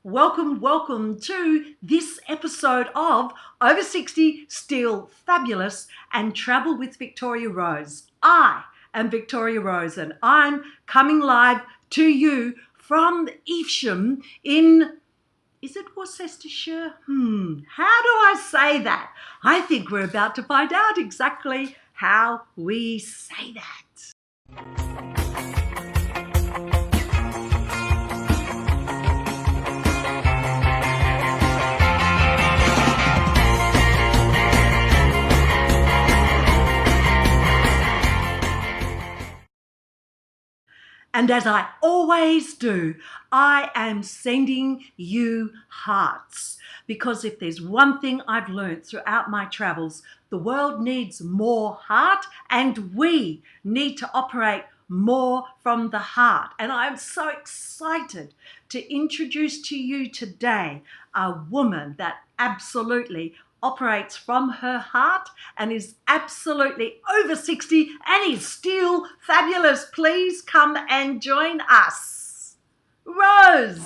welcome to this episode of Over 60, Still Fabulous and Travel with Victoria Rose. I am Victoria Rose and I'm coming live to you from Evesham in, is it Worcestershire? How do I say that? I think we're about to find out exactly how we say that. And as I always do, I am sending you hearts. Because if there's one thing I've learned throughout my travels, the world needs more heart and we need to operate more from the heart. And I'm so excited to introduce to you today a woman that absolutely operates from her heart and is absolutely over 60 and is still fabulous. Please come and join us. Rose.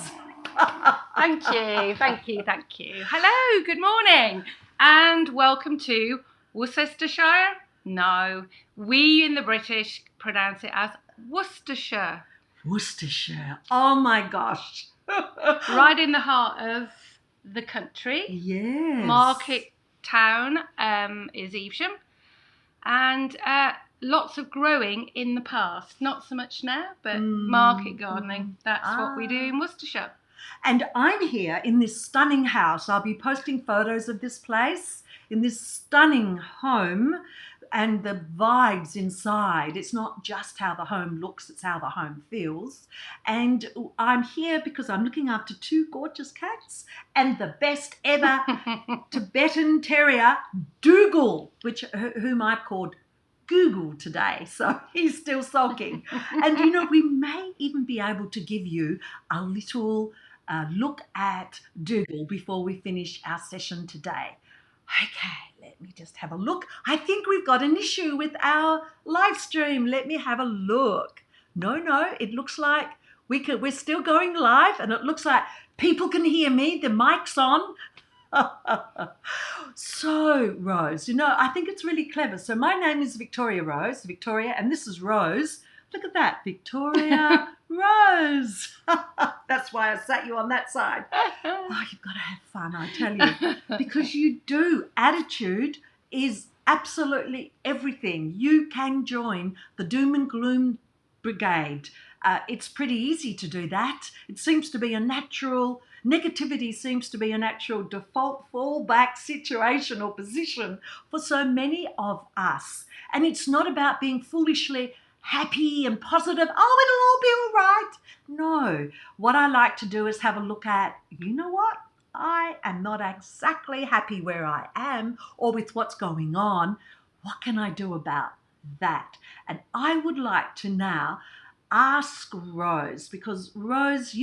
Thank you. Hello, good morning, and welcome to Worcestershire. No, we in the British pronounce it as Worcestershire. Worcestershire. Oh my gosh. Right in the heart of the country. Yes. Market town is Evesham, and lots of growing in the past. Not so much now, but market gardening. That's what we do in Worcestershire. And I'm here in this stunning house. I'll be posting photos of this place, in this stunning home, and the vibes inside. It's not just how the home looks, it's how the home feels. And I'm here because I'm looking after two gorgeous cats and the best ever Tibetan Terrier, Dougal, whom I've called Google today, so he's still sulking. And you know, we may even be able to give you a little look at Dougal before we finish our session today. Okay, let me just have a look. I think we've got an issue with our live stream. Let me have a look. No, it looks like we're still going live and it looks like people can hear me. The mic's on. So, Rose, you know, I think it's really clever. So my name is Victoria, and this is Rose. Look at that, Victoria Rose. That's why I sat you on that side. Oh, you've got to have fun, I tell you, because you do. Attitude is absolutely everything. You can join the doom and gloom brigade. It's pretty easy to do that. It seems to be a natural, negativity seems to be a natural default fallback situation or position for so many of us. And it's not about being foolishly happy and positive. Oh, it'll all be all right. No, what I like to do is have a look at, you know what? I am not exactly happy where I am or with what's going on. What can I do about that? And I would like to now ask Rose, because Rose,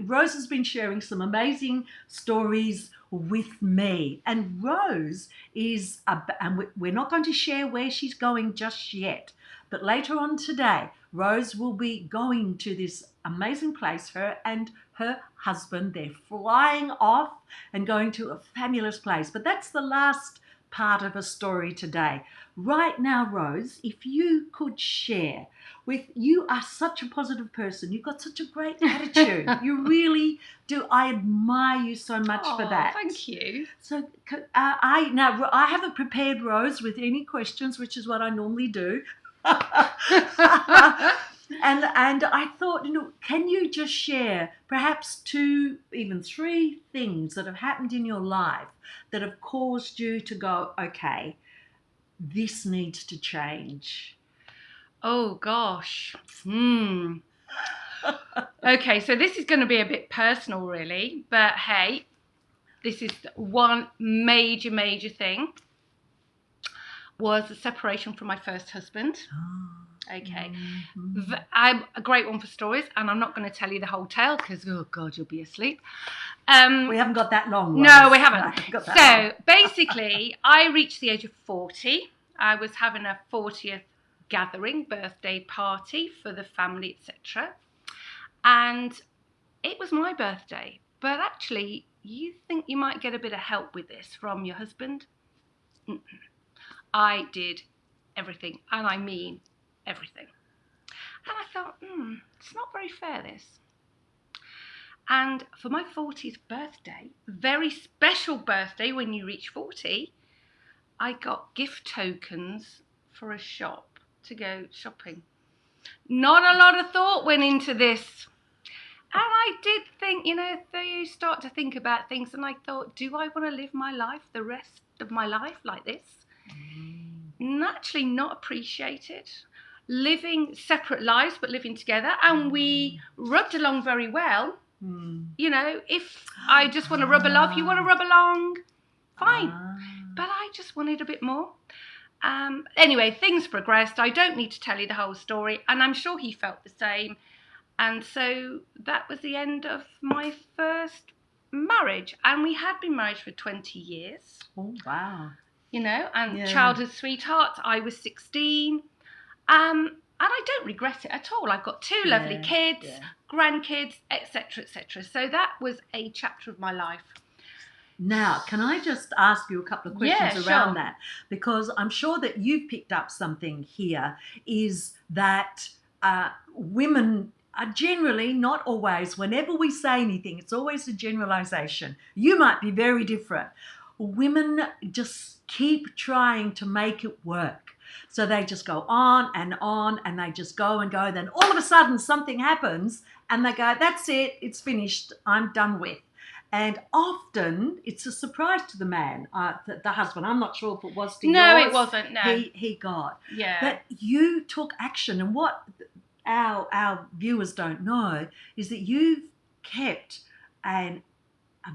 Rose has been sharing some amazing stories with me, and Rose is, and we're not going to share where she's going just yet, but later on today, Rose will be going to this amazing place, her and her husband, they're flying off and going to a fabulous place, but that's the last part of a story today. Right now, Rose, if you could share you are such a positive person. You've got such a great attitude. You really do. I admire you so much for that. Thank you. So I haven't prepared Rose with any questions, which is what I normally do. And I thought, you know, can you just share perhaps 2, even 3 things that have happened in your life that have caused you to go, okay, this needs to change? Oh gosh. Okay, so this is going to be a bit personal really, but hey, this is one major thing was the separation from my first husband. Okay. Mm-hmm. I'm a great one for stories, and I'm not going to tell you the whole tale because, oh God, you'll be asleep. We haven't got that long. Rose. No, we haven't. So basically, I reached the age of 40. I was having a 40th gathering, birthday party for the family, etc. And it was my birthday, but actually, you think you might get a bit of help with this from your husband? Mm-mm. I did everything, and I mean everything. And I thought, it's not very fair, this. And for my 40th birthday, very special birthday when you reach 40, I got gift tokens for a shop to go shopping. Not a lot of thought went into this. And I did think, so you start to think about things, and I thought, do I want to live my life, the rest of my life, like this? Actually not appreciated. Living separate lives, but living together. And we rubbed along very well. If I just want to rub along, you want to rub along, fine. But I just wanted a bit more. Anyway, things progressed. I don't need to tell you the whole story, and I'm sure he felt the same. And so that was the end of my first marriage. And we had been married for 20 years. Oh, wow. And childhood sweethearts. I was 16. And I don't regret it at all. I've got 2 lovely kids, grandkids, etc., etc. So that was a chapter of my life. Now, can I just ask you a couple of questions around that? Because I'm sure that you've picked up something here, is that women are generally, not always, whenever we say anything, it's always a generalization. You might be very different. Women just keep trying to make it work. So they just go on, and they just go and go. Then all of a sudden something happens and they go, that's it, it's finished, I'm done with. And often it's a surprise to the man, the husband. I'm not sure if it was to yours. No, it wasn't, no. He got. Yeah. But you took action, and what our viewers don't know is that you've kept a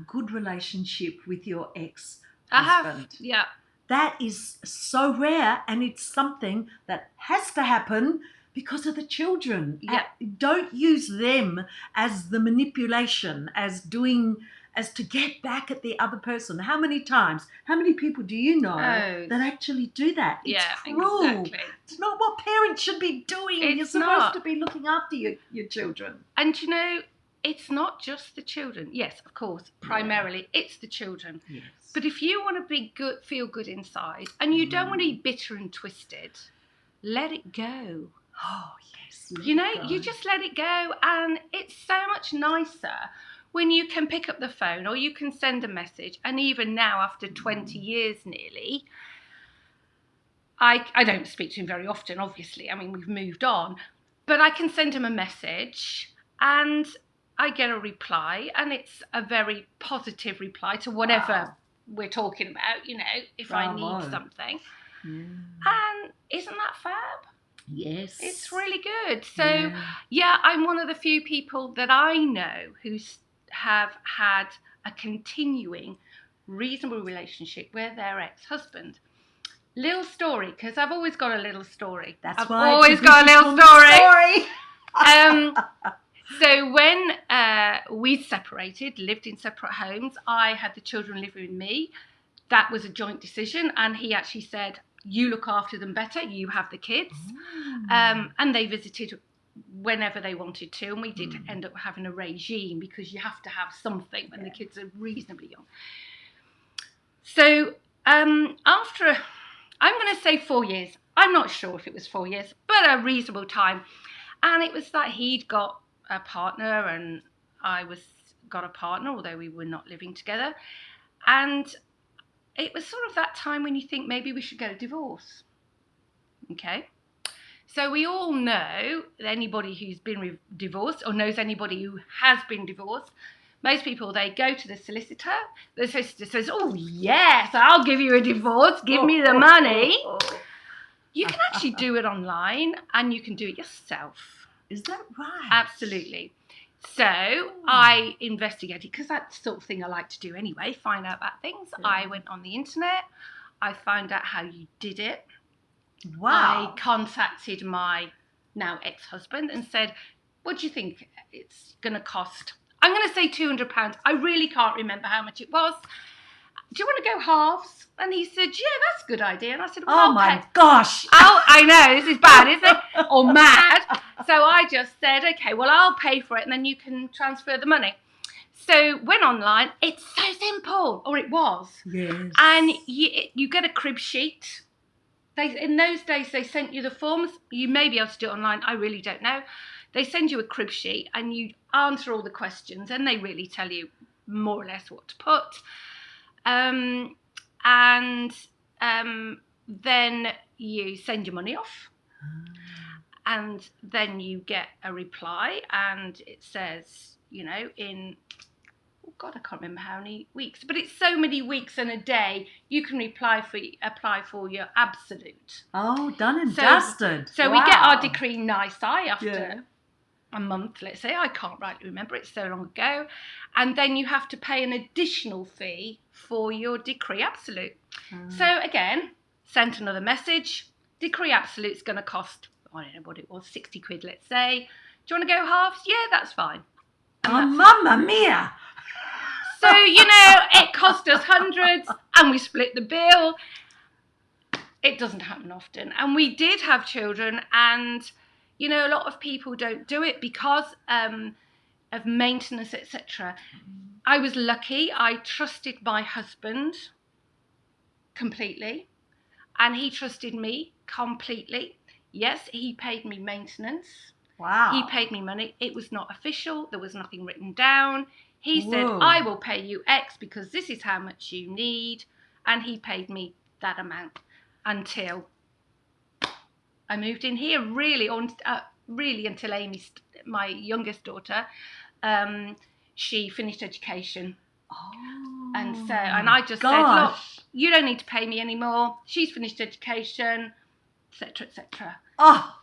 good relationship with your ex-husband. I have, yeah. That is so rare, and it's something that has to happen because of the children. Yeah. Don't use them as the manipulation, as to get back at the other person. How many people do you know that actually do that? It's cruel. Exactly. It's not what parents should be doing. You're supposed to be looking after your children. And it's not just the children. Yes, of course, primarily it's the children. Yes. But if you want to be good, feel good inside, and you don't want to be bitter and twisted, let it go. Oh, yes. You just let it go, and it's so much nicer when you can pick up the phone or you can send a message. And even now, after 20 years nearly, I don't speak to him very often, obviously. I mean, we've moved on. But I can send him a message and I get a reply, and it's a very positive reply to whatever we're talking about, if I need something. And isn't that fab? Yes. It's really good. So, I'm one of the few people that I know who have had a continuing, reasonable relationship with their ex-husband. Little story, because I've always got a little story. I've always got a little story. So when we separated, lived in separate homes, I had the children living with me. That was a joint decision, and he actually said, you look after them better, you have the kids. And they visited whenever they wanted to, and we did end up having a regime, because you have to have something when the kids are reasonably young. So after, I'm going to say 4 years, I'm not sure if it was 4 years, but a reasonable time. And it was that he'd got a partner and I got a partner, although we were not living together. And it was sort of that time when you think maybe we should get a divorce. Okay. So we all know anybody who's been divorced or knows anybody who has been divorced. Most people, they go to the solicitor. The solicitor says, oh, yes, I'll give you a divorce. Give me the money. You can actually do it online, and you can do it yourself. Is that right? Absolutely. So I investigated, because that's the sort of thing I like to do anyway, find out about things. Yeah. I went on the internet. I found out how you did it. Wow. I contacted my now ex-husband and said, what do you think it's going to cost? I'm going to say £200. I really can't remember how much it was. do you want to go halves? And he said, yeah, that's a good idea. And I said, well, Oh my gosh. I know, this is bad, isn't it? Or mad. So I just said, okay, well, I'll pay for it and then you can transfer the money. So went online. It's so simple, or it was. Yes. And you get a crib sheet. In those days, they sent you the forms. You may be able to do it online. I really don't know. They send you a crib sheet and you answer all the questions and they really tell you more or less what to put. Then you send your money off. And then you get a reply and it says, in... Oh God, I can't remember how many weeks, but it's so many weeks and a day you can apply for your absolute. Oh, done and dusted. So wow. We get our decree nisi after a month, let's say. I can't rightly remember, it's so long ago. And then you have to pay an additional fee for your decree absolute. So again, sent another message. Decree absolute's going to cost, I don't know what it was, 60 quid, let's say. Do you want to go halves? Yeah, that's fine. Oh, mamma mia. So, it cost us hundreds and we split the bill. It doesn't happen often. And we did have children and, a lot of people don't do it because of maintenance, etc. I was lucky. I trusted my husband completely and he trusted me completely. Yes, he paid me maintenance. Wow. He paid me money. It was not official. There was nothing written down. He said, Whoa. I will pay you X because this is how much you need. And he paid me that amount until I moved in here, really until Amy, my youngest daughter, she finished education. Oh, and I just said, look, you don't need to pay me anymore. She's finished education, etc., etc. Oh,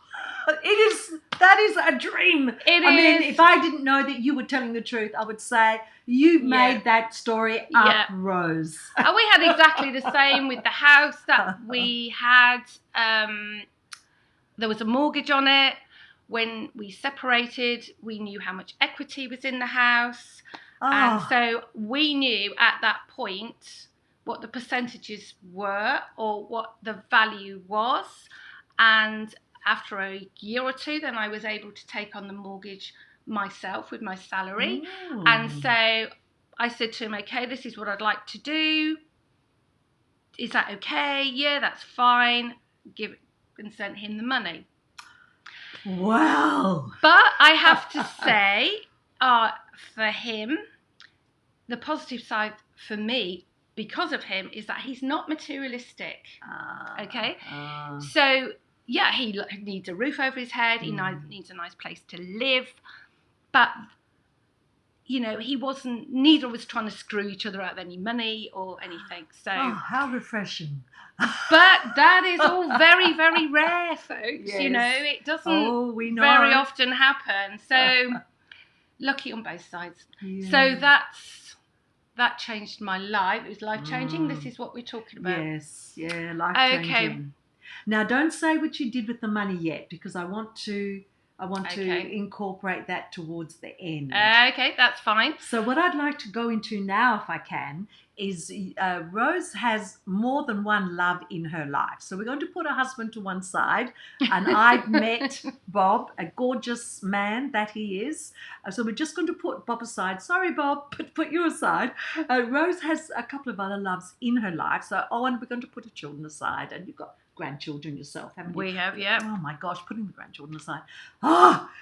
that is a dream. I mean, if I didn't know that you were telling the truth, I would say you made that story up, Rose. And we had exactly the same with the house that we had. There was a mortgage on it. When we separated, we knew how much equity was in the house. Oh. And so we knew at that point what the percentages were or what the value was. And after a year or two, then I was able to take on the mortgage myself with my salary. Ooh. And so I said to him, okay, this is what I'd like to do. Is that okay? Yeah, that's fine. And sent him the money. Wow. But I have to say, for him, the positive side for me, because of him, is that he's not materialistic. Okay? So... yeah, he needs a roof over his head. He needs a nice place to live. But, neither was trying to screw each other out of any money or anything. So, how refreshing. But that is all very, very rare, folks. Yes. It doesn't very often happen. So, lucky on both sides. Yeah. So that changed my life. It was life-changing. This is what we're talking about. Yes, life-changing. Okay. Now, don't say what you did with the money yet, because I want to incorporate that towards the end. Okay, that's fine. So what I'd like to go into now, if I can, is Rose has more than one love in her life. So we're going to put her husband to one side, and I've met Bob, a gorgeous man that he is. So we're just going to put Bob aside. Sorry, Bob, put you aside. Rose has a couple of other loves in her life. So, and we're going to put her children aside, and you've got grandchildren yourself, haven't you? We have, yeah. Oh my gosh, putting the grandchildren aside.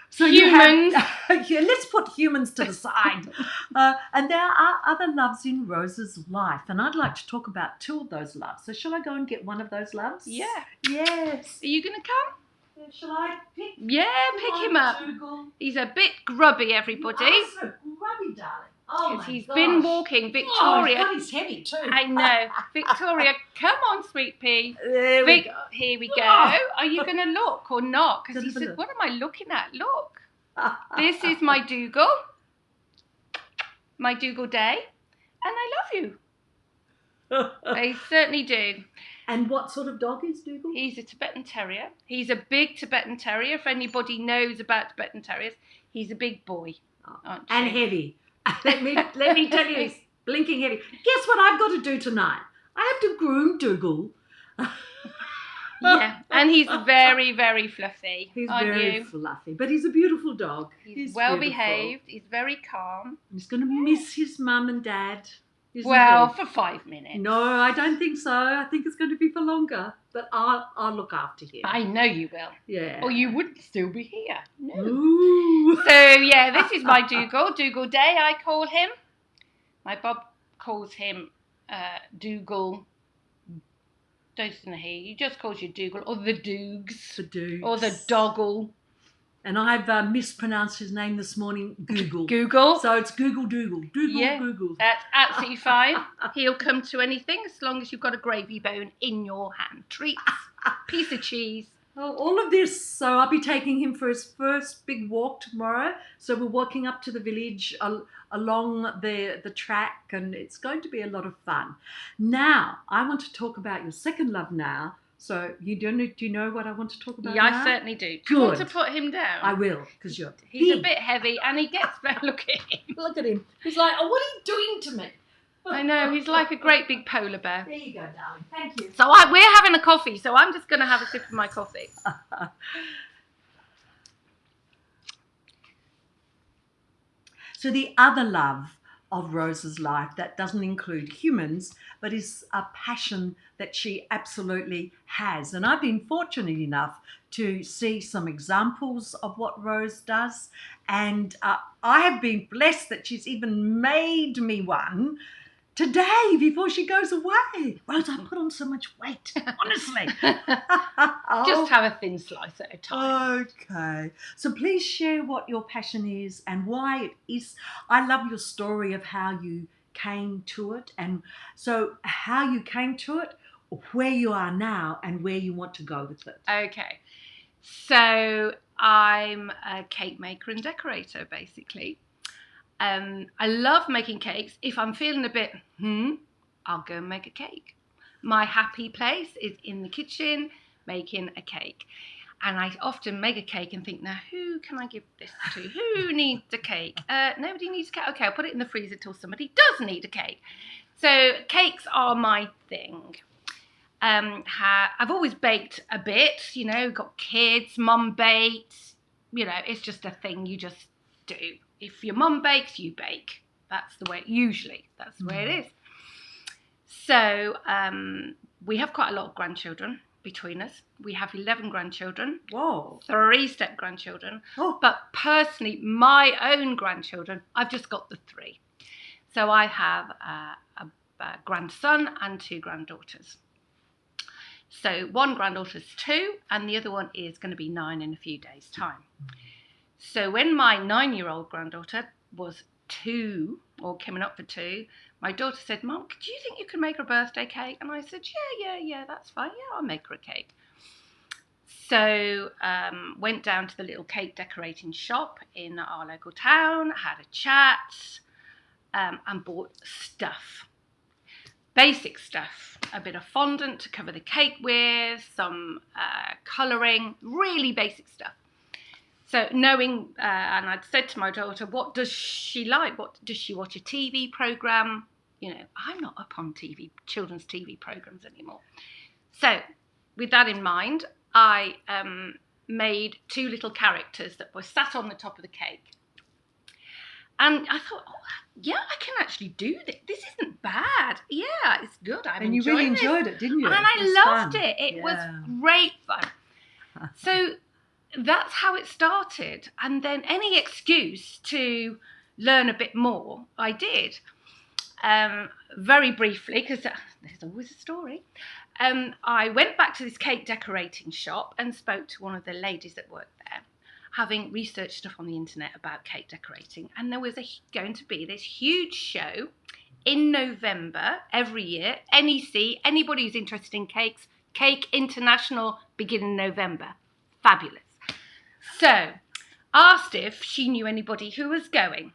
So humans. Let's put humans to the side. And there are other loves in Rose's life, and I'd like to talk about two of those loves. So shall I go and get one of those loves? Yeah. Yes. Are you going to come? Shall I pick? Yeah, pick him up. Dougal. He's a bit grubby, everybody. Oh, so grubby, darling. Because he's been walking. Victoria. Oh, he's heavy too. I know. Victoria, come on, sweet pea. Here we go. Are you going to look or not? Because he said, what am I looking at? Look. This is my Dougal. My Dougal day. And I love you. I certainly do. And what sort of dog is Dougal? He's a Tibetan Terrier. He's a big Tibetan Terrier. If anybody knows about Tibetan Terriers, he's a big boy. And heavy. Let me tell you, blinking heavy. Guess what I've got to do tonight? I have to groom Dougal. Yeah, and he's very, very fluffy. He's aren't very you? fluffy, but he's a beautiful dog. He's well behaved. He's very calm. He's going to miss his mum and dad. Well, for 5 minutes. No, I don't think so. I think it's going to be for longer. But I'll look after him. I know you will. Yeah. Or you wouldn't still be here. No. Ooh. So, yeah, this is my Dougal. Dougal Day, I call him. My Bob calls him Dougal. Doesn't he? He just calls you Dougal. Or the Dougs. The Dougs. Or the Doggle. And I've mispronounced his name this morning, Google. Google. So it's Google Dougal. Dougal, Yeah, Google. that's absolutely fine. He'll come to anything as long as you've got a gravy bone in your hand. Treats, piece of cheese. Oh, all of this. So I'll be taking him for his first big walk tomorrow. So we're walking up to the village along the track, and it's going to be a lot of fun. Now, I want to talk about your second love now. So do you know what I want to talk about Yeah, now? I certainly do. Do you want to put him down? I will, because He's a bit heavy, and he gets look at him. Look at him. He's like, oh, what are you doing to me? I know, he's like a great big polar bear. There you go, darling. Thank you. So we're having a coffee, so I'm just going to have a sip of my coffee. So the other love of Rose's life that doesn't include humans, but is a passion that she absolutely has. And I've been fortunate enough to see some examples of what Rose does. And I have been blessed that she's even made me one today before she goes away. Rose, I put on so much weight, honestly. Just have a thin slice at a time. Okay. So please share what your passion is and why it is. I love your story of how you came to it, and so how you came to it, where you are now, and where you want to go with it. Okay. So I'm a cake maker and decorator, basically. I love making cakes. If I'm feeling a bit, I'll go and make a cake. My happy place is in the kitchen making a cake. And I often make a cake and think, now, who can I give this to? Who needs a cake? Nobody needs a cake. Okay, I'll put it in the freezer till somebody does need a cake. So cakes are my thing. I've always baked a bit, got kids, mum baked. It's just a thing you just do. If your mum bakes, you bake. That's the way, that's the way it is. So we have quite a lot of grandchildren between us. We have 11 grandchildren. Whoa. 3 step-grandchildren. Oh. But personally, my own grandchildren, I've just got the 3. So I have a grandson and 2 granddaughters. So one granddaughter's 2 and the other one is going to be 9 in a few days' time. So when my 9-year-old granddaughter was 2, or coming up for 2, my daughter said, Mum, do you think you could make her a birthday cake? And I said, yeah, that's fine. Yeah, I'll make her a cake. So went down to the little cake decorating shop in our local town, had a chat, and bought stuff. Basic stuff. A bit of fondant to cover the cake with, some colouring, really basic stuff. So knowing, and I'd said to my daughter, what does she like? What does she watch a TV programme? I'm not up on children's TV programmes anymore. So with that in mind, I made 2 little characters that were sat on the top of the cake. And I thought, yeah, I can actually do this. This isn't bad. Yeah, it's good. And you really enjoyed it, didn't you? And I loved it. It was great fun. So that's how it started. And then any excuse to learn a bit more, I did. Very briefly, because there's always a story. I went back to this cake decorating shop and spoke to one of the ladies that worked there, having researched stuff on the internet about cake decorating. And there was going to be this huge show in November every year. NEC, anybody who's interested in cakes, Cake International, beginning November. Fabulous. So, asked if she knew anybody who was going,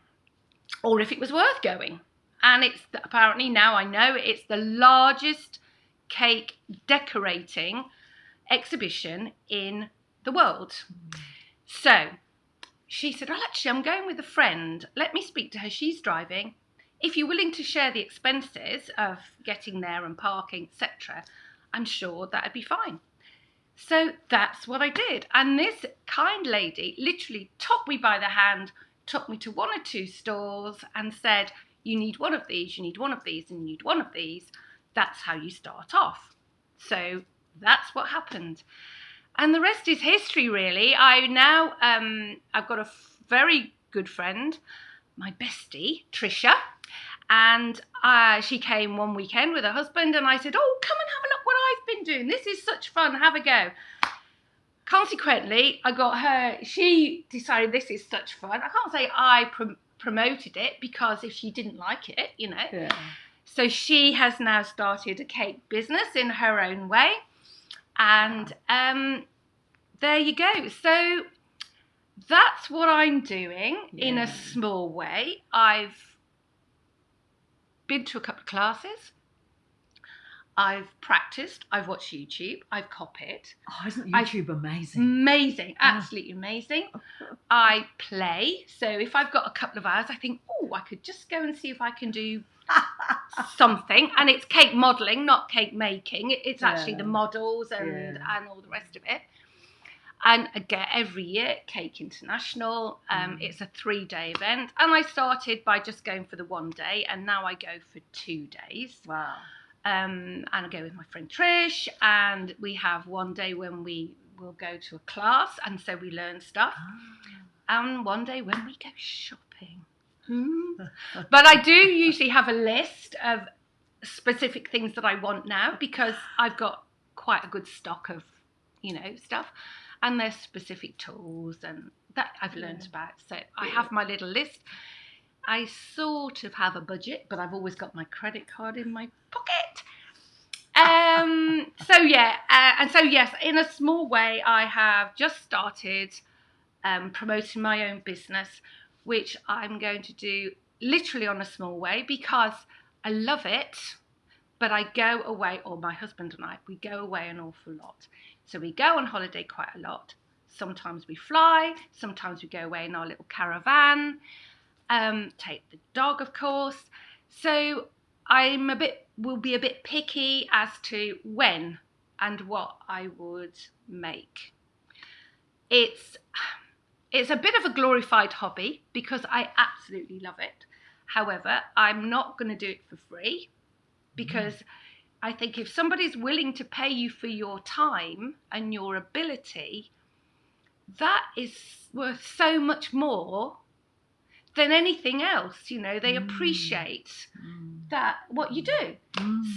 or if it was worth going. And it's apparently, now I know, it's the largest cake decorating exhibition in the world. So she said, well, actually, I'm going with a friend. Let me speak to her. She's driving. if you're willing to share the expenses of getting there and parking, etc., I'm sure that'd be fine. So that's what I did. And this kind lady literally took me by the hand, took me to one or two stores and said, you need one of these, you need one of these, and you need one of these. That's how you start off. So that's what happened. And the rest is history, really. I've got a very good friend, my bestie, Trisha, and she came one weekend with her husband, and I said, oh, come and have a look what I've been doing. This is such fun. Have a go. Consequently, I got her. She decided this is such fun. I can't say I promoted it, because if she didn't like it, Yeah. So she has now started a cake business in her own way. And there you go. So that's what I'm doing in a small way. I've been to a couple of classes. I've practiced. I've watched YouTube. I've copied. Oh, isn't YouTube amazing? Amazing. Absolutely amazing. I play. So if I've got a couple of hours, I think, oh, I could just go and see if I can do something. And it's cake modelling, not cake making. It's actually the models and all the rest of it. And I get every year Cake International. It's a 3-day event. And I started by just going for the 1 day. And now I go for 2 days. Wow. And I go with my friend Trish, and we have 1 day when we will go to a class, and so we learn stuff, and 1 day when we go shopping. But I do usually have a list of specific things that I want now, because I've got quite a good stock of, stuff, and there's specific tools and that I've learned about. So I have my little list. I sort of have a budget, but I've always got my credit card in my pocket. And so yes, in a small way, I have just started promoting my own business, which I'm going to do literally on a small way, because I love it, but I go away, or my husband and I, we go away an awful lot. So we go on holiday quite a lot. Sometimes we fly, sometimes we go away in our little caravan. Take the dog, of course. So will be a bit picky as to when and what I would make. It's a bit of a glorified hobby, because I absolutely love it. However, I'm not going to do it for free, because I think if somebody's willing to pay you for your time and your ability, that is worth so much more than anything else. They appreciate that what you do.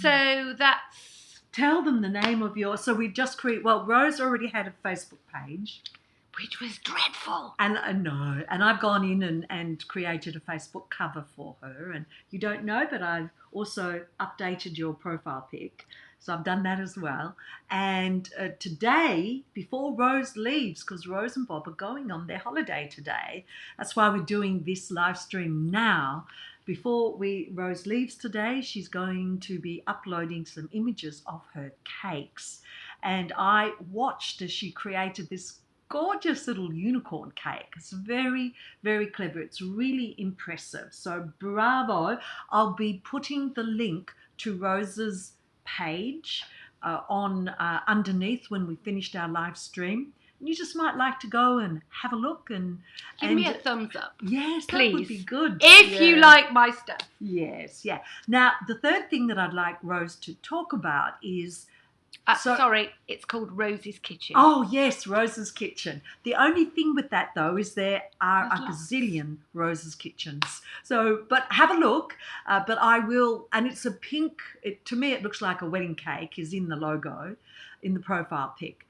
So that's... Tell them the name of your... So we just create... Well, Rose already had a Facebook page, which was dreadful. And no, and I've gone in and created a Facebook cover for her. And you don't know, but I've also updated your profile pic. So I've done that as well. And today, before Rose leaves, because Rose and Bob are going on their holiday today, that's why we're doing this live stream now. Before Rose leaves today, she's going to be uploading some images of her cakes. And I watched as she created this gorgeous little unicorn cake. It's very, very clever. It's really impressive. So bravo. I'll be putting the link to Rose's page on underneath when we finished our live stream. You just might like to go and have a look and give me a thumbs up. Yes, please. That would be good. If you like my stuff. Yes, yeah. Now, the third thing that I'd like Rose to talk about is... sorry, it's called Rose's Kitchen. Oh, yes, Rose's Kitchen. The only thing with that, though, is there are a gazillion Rose's Kitchens. So, but have a look. But I will, and it's a pink, to me it looks like a wedding cake is in the logo, in the profile pic.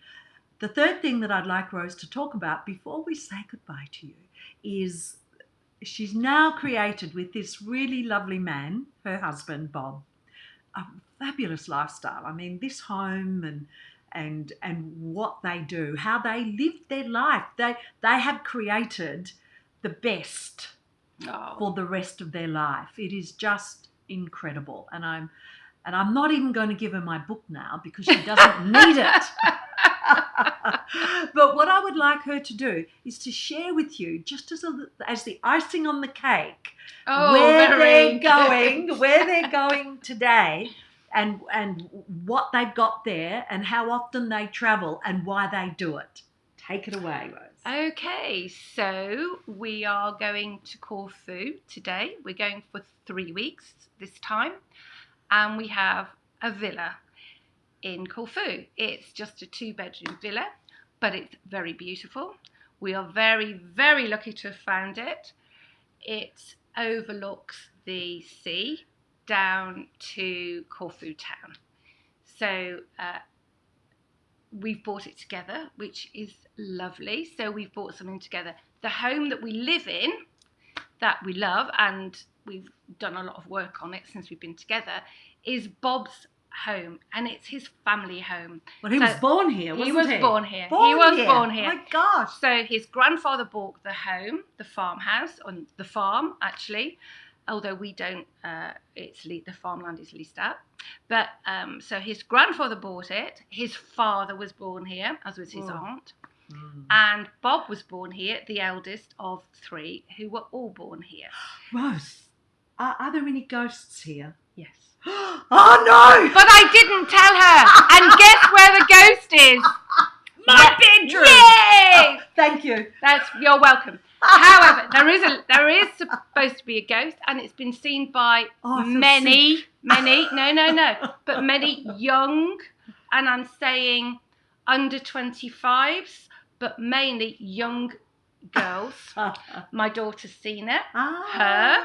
The third thing that I'd like Rose to talk about before we say goodbye to you is she's now created with this really lovely man, her husband, Bob, a fabulous lifestyle. I mean, this home and what they do, how they live their life. They have created the best for the rest of their life. It is just incredible. And I'm not even going to give her my book now, because she doesn't need it. But what I would like her to do is to share with you, just as the icing on the cake, where they're going today, and what they've got there, and how often they travel, and why they do it. Take it away, Rose. Okay, so we are going to Corfu today. We're going for 3 weeks this time, and we have a villa in Corfu. It's just a 2-bedroom villa, but it's very beautiful. We are very, very lucky to have found it. It overlooks the sea down to Corfu town. So we've bought it together, which is lovely. So we've bought something together. The home that we live in, that we love, and we've done a lot of work on it since we've been together, is Bob's home, and it's his family home. Well, he was born here, wasn't he? He was born here. Born here. Oh my gosh. So his grandfather bought the home, the farmhouse, on the farm actually, although we don't, the farmland is leased out. But so his grandfather bought it. His father was born here, as was his aunt. And Bob was born here, the eldest of 3, who were all born here. Rose, are there any ghosts here? Yes. Oh no! But I didn't tell her. And guess where the ghost is? My bedroom. Yay! Thank you. You're welcome. However, there is supposed to be a ghost, and it's been seen by many, but many young, and I'm saying under 25s, but mainly young girls. My daughter's seen it. Her.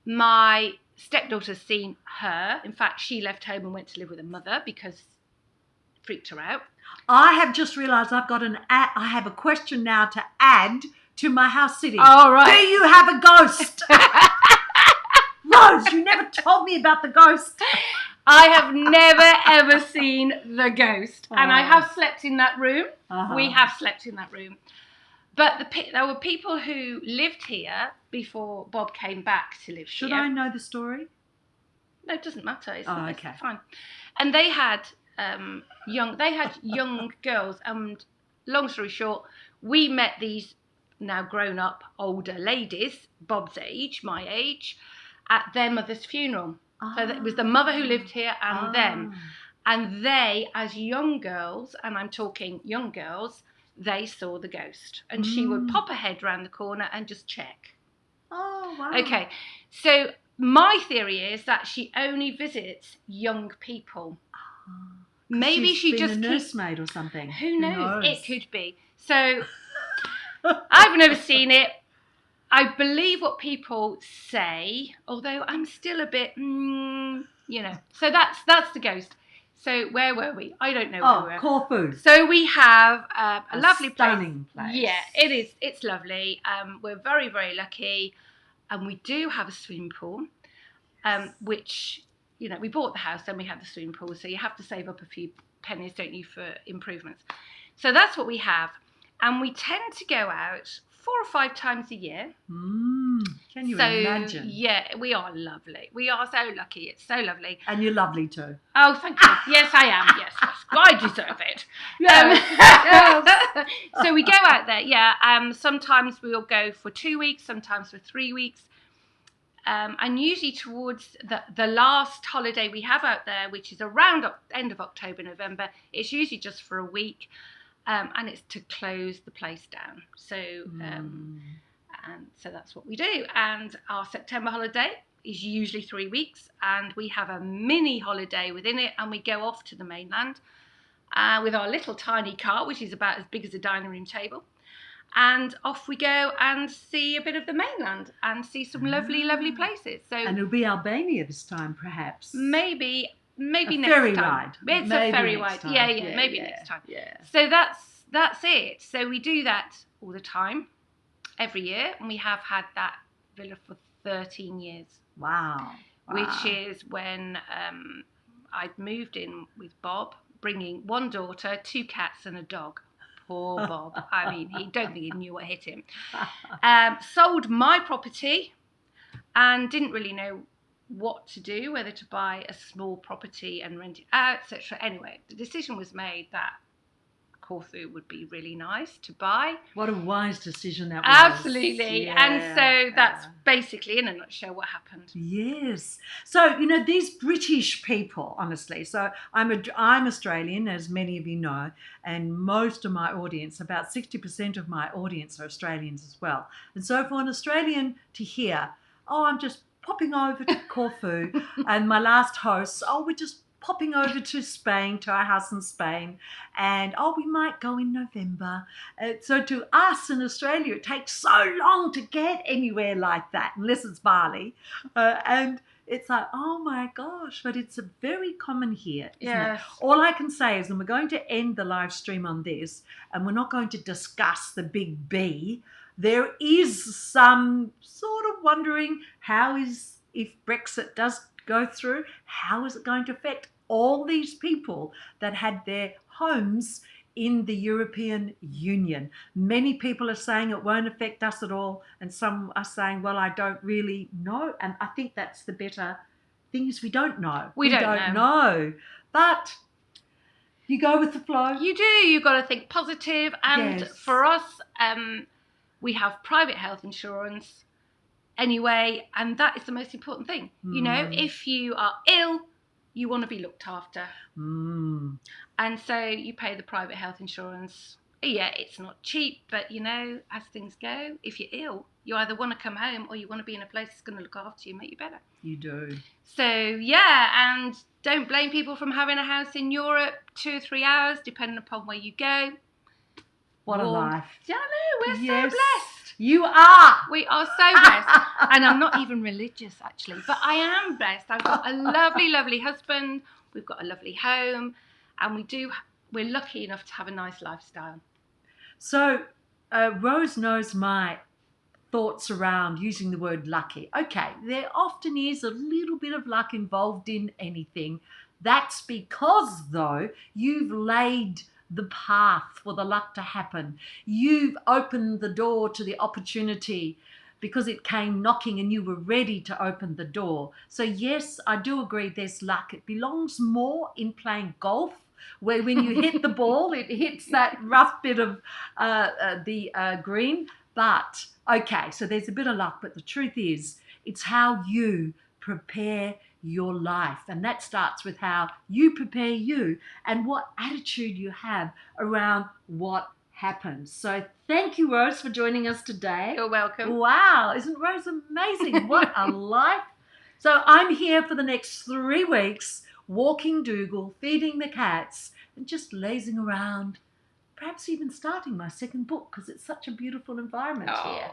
My stepdaughter's seen her. In fact, she left home and went to live with her mother because it freaked her out. I have just realised I have a question now to add to my house sitting. All right. Do you have a ghost? Rose, you never told me about the ghost. I have never ever seen the ghost, and I have slept in that room. We have slept in that room. But there were people who lived here before Bob came back to live here. Should I know the story? No, it doesn't matter. It's okay. Fine. And they had young girls. And long story short, we met these now grown up older ladies, Bob's age, my age, at their mother's funeral. So it was the mother who lived here and them. And they, as young girls, and I'm talking young girls, they saw the ghost, and she would pop her head round the corner and just check. Oh, wow. Okay, so my theory is that she only visits young people. Maybe she just a nursemaid or something. Who knows? It could be. So I've never seen it. I believe what people say, although I'm still a bit, So that's the ghost. So where were we? I don't know where we were. Corfu. So we have a lovely stunning place. Yeah, it is. It's lovely. We're very, very lucky. And we do have a swimming pool, which, we bought the house, then we have the swimming pool. So you have to save up a few pennies, don't you, for improvements. So that's what we have. And we tend to go out 4 or 5 times a year. Can you imagine? Yeah, we are lovely. We are so lucky. It's so lovely. And you're lovely too. Oh, thank you. Yes, I am. Yes. I deserve it. Yes. So we go out there, sometimes we'll go for 2 weeks, sometimes for 3 weeks. And usually towards the last holiday we have out there, which is around end of October, November, it's usually just for a week. And it's to close the place down. So, and so that's what we do. And our September holiday is usually 3 weeks, and we have a mini holiday within it, and we go off to the mainland with our little tiny car, which is about as big as a dining room table. And off we go and see a bit of the mainland and see some lovely, lovely places. So, and it'll be Albania this time, perhaps. Maybe next ferry time. Ride. It's maybe a ferry ride. Time. Yeah, maybe next time. Yeah. So that's it. So we do that all the time, every year, and we have had that villa for 13 years. Wow. Which is when I'd moved in with Bob, bringing 1 daughter, 2 cats, and a dog. Poor Bob. I mean, he don't think he knew what hit him. Sold my property and didn't really know what to do, whether to buy a small property and rent it out, etc. Anyway, the decision was made that Corfu would be really nice to buy. What a wise decision that was. Absolutely. Yeah. And so that's basically, in a nutshell, what happened. Yes. So, you know, these British people, honestly, so I'm Australian, as many of you know, and most of my audience, about 60% of my audience are Australians as well. And so for an Australian to hear, oh, I'm just popping over to Corfu, and my last host, oh, we're just popping over to Spain, to our house in Spain, and oh, we might go in November. So to us in Australia, it takes so long to get anywhere like that, unless it's Bali. And it's like, oh my gosh, but it's very common here, isn't it? All I can say is, and we're going to end the live stream on this, and we're not going to discuss the big B. There is some sort of wondering if Brexit does go through, how is it going to affect all these people that had their homes in the European Union? Many people are saying it won't affect us at all, and some are saying, well, I don't really know. And I think that's the better thing, is we don't know. We don't know. But you go with the flow. You do. You've got to think positive. And for us, we have private health insurance anyway, and that is the most important thing. You know, if you are ill, you want to be looked after. And so you pay the private health insurance. Yeah, it's not cheap, but you know, as things go, if you're ill, you either want to come home or you want to be in a place that's going to look after you, make you better. You do. So yeah, and don't blame people from having a house in Europe 2 or 3 hours, depending upon where you go. What a life. Yeah, I know, we're so blessed. You are. We are so blessed. And I'm not even religious, actually, but I am blessed. I've got a lovely, lovely husband. We've got a lovely home, and we're lucky enough to have a nice lifestyle. So Rose knows my thoughts around using the word lucky. Okay, there often is a little bit of luck involved in anything. That's because, though, you've laid the path for the luck to happen. You've opened the door to the opportunity because it came knocking and you were ready to open the door. So yes, I do agree there's luck. It belongs more in playing golf, where when you hit the ball, it hits that rough bit of the green. But okay, so there's a bit of luck, but the truth is, it's how you prepare your life, and that starts with how you prepare you and what attitude you have around what happens. So thank you, Rose, for joining us today. You're welcome. Wow, isn't Rose amazing? What a life. So I'm here for the next 3 weeks, walking Dougal, feeding the cats, and just lazing around, perhaps even starting my second book, because it's such a beautiful environment here.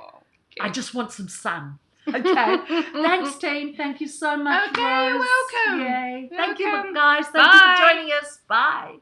Good. I just want some sun. Okay. Thanks, team. Thank you so much, Okay, Rose. you're welcome. Yay. You're Thank you, welcome. guys. Thank you for joining us. Bye.